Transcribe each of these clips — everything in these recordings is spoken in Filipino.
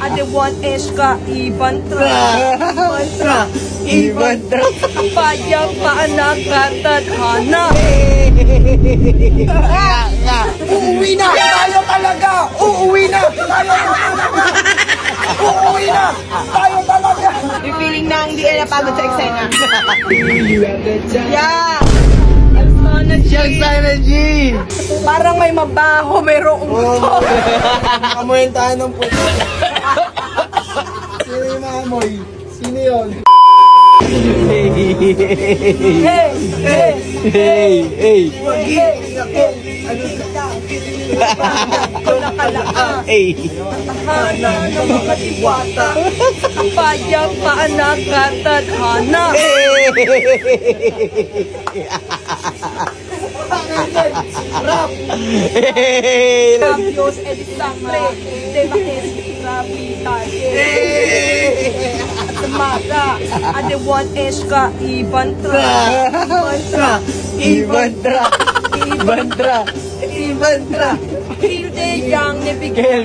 Adewan Eska, Ivan Tra, Ivan Tra. Payang paanak katadhana. Uuwi na! Tayo talaga! Uuwi na! Tayo talaga! Uuwi na! Tayo talaga! Yung feeling na hindi ka napagod sa eksena. Yeah! Siyang sana, G! Parang may mabaho, mayroong Oo. Amoyin tayo ng puto. Sino yung maamoy? Sino yun? Hey! Hey! Hey! Hey! Hey! Hana ng mga diwata. Payang paanak katadhana. Hey! Cambios el sangre de bajes gravitales. Mata, Adewan Eska, Ivan Tra, Ivan Tra! Ivan Tra! Ivan Tra! Hilde yang nebigel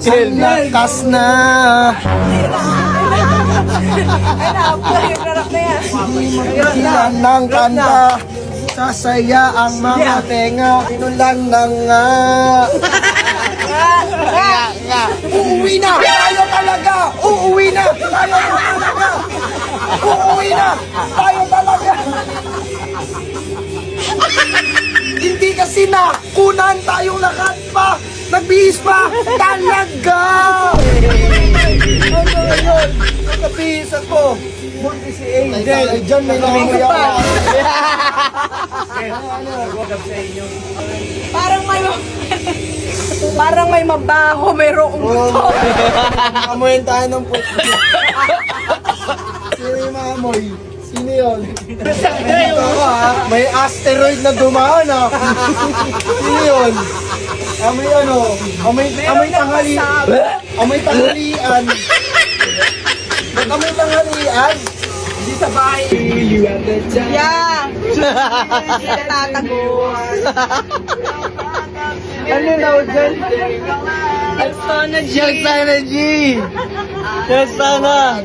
Ang lakas na! Ay na, yung narap na yan. Ilan ng kanta, sasaya ang mga tenga, pinulang na nga. Uuwi na! Tayo talaga! Uuwi na! Tayo talaga! Uuwi na! Tayo talaga! Hindi kasi na kunan tayong lahat pa! Nagbihis pa! Talaga! Ano yun? Nagbihis ako! Buti si Angel! Ay, dyan may namoy ako! Parang may mabaho, mayroong Oo. Amoyin tayo ng puto. Sino yung maamoy? Sino yun? Dito ako ha. May asteroid na dumaan ha. Sino yun? Amoy ano? Amoy tanghali. Amoy tanghalian. Ba't amoy tanghalian? Hindi sa bahay. Yeah! Tatagos. Ano na dyan? Sana Siyang sana, G! Siyang sana!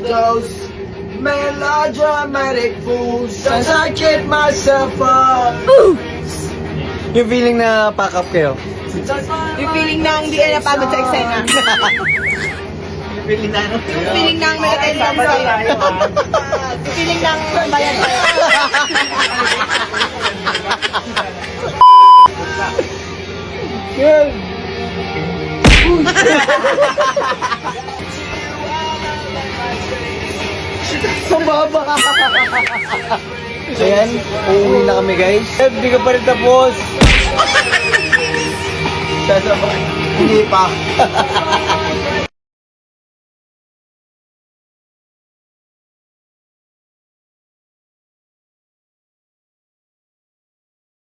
Melodramatic fools as I get myself up. Yung feeling na pack up kayo? yung feeling na hindi ka napagod sa eksena. Yung feeling na ano? Yung feeling na may attention sa'yo. Yung feeling na bayan sa'yo. Girl! Sumaba! Ayan, uuwi na kami guys. Hindi ka pa rin tapos. Sasabay. Hindi pa.